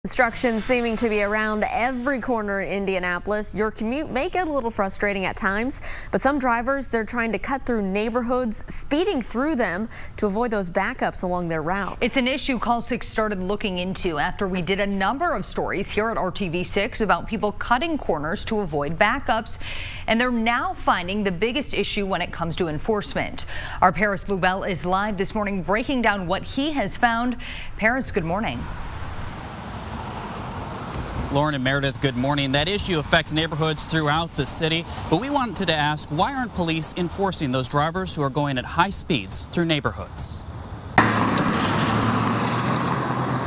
Construction seeming to be around every corner in Indianapolis. Your commute may get a little frustrating at times, but some drivers, they're trying to cut through neighborhoods, speeding through them to avoid those backups along their route. It's an issue Call 6 started looking into after we did a number of stories here at RTV6 about people cutting corners to avoid backups, and they're now finding the biggest issue when it comes to enforcement. Our Paris Bluebell is live this morning breaking down what he has found. Paris, good morning. Lauren and Meredith, good morning. That issue affects neighborhoods throughout the city, but we wanted to ask, why aren't police enforcing those drivers who are going at high speeds through neighborhoods?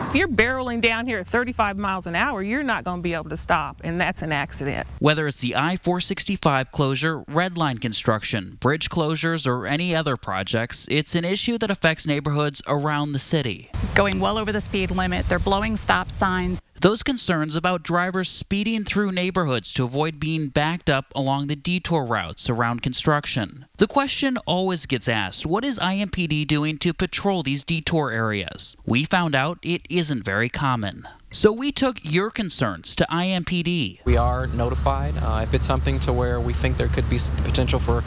If you're barreling down here at 35 miles an hour, you're not going to be able to stop, and that's an accident. Whether it's the I-465 closure, red line construction, bridge closures, or any other projects, it's an issue that affects neighborhoods around the city. Going well over the speed limit, they're blowing stop signs. Those concerns about drivers speeding through neighborhoods to avoid being backed up along the detour routes around construction. The question always gets asked, what is IMPD doing to patrol these detour areas? We found out it isn't very common. So we took your concerns to IMPD. We are notified. If it's something to where we think there could be the potential for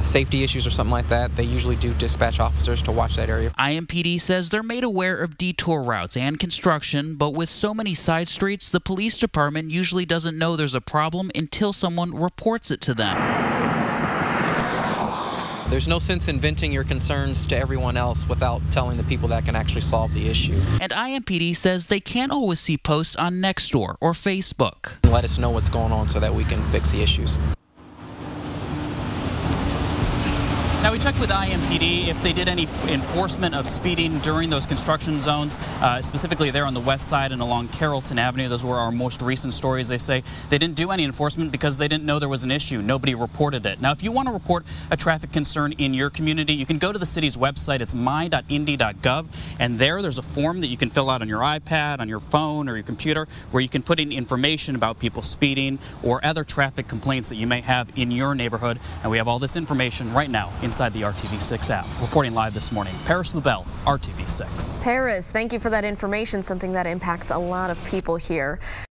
safety issues or something like that, they usually do dispatch officers to watch that area. IMPD says they're made aware of detour routes and construction, but with so many side streets, the police department usually doesn't know there's a problem until someone reports it to them. There's no sense in venting your concerns to everyone else without telling the people that can actually solve the issue. And IMPD says they can't always see posts on Nextdoor or Facebook. Let us know what's going on so that we can fix the issues. Now, we checked with IMPD if they did any enforcement of speeding during those construction zones, specifically there on the west side and along Carrollton Avenue. Those were our most recent stories. They say they didn't do any enforcement because they didn't know there was an issue. Nobody reported it. Now, if you want to report a traffic concern in your community, you can go to the city's website. It's my.indy.gov, and there's a form that you can fill out on your iPad, on your phone, or your computer, where you can put in information about people speeding or other traffic complaints that you may have in your neighborhood. And we have all this information right now inside the RTV6 app. Reporting live this morning, Paris Bluebell, RTV6. Paris, thank you for that information, something that impacts a lot of people here.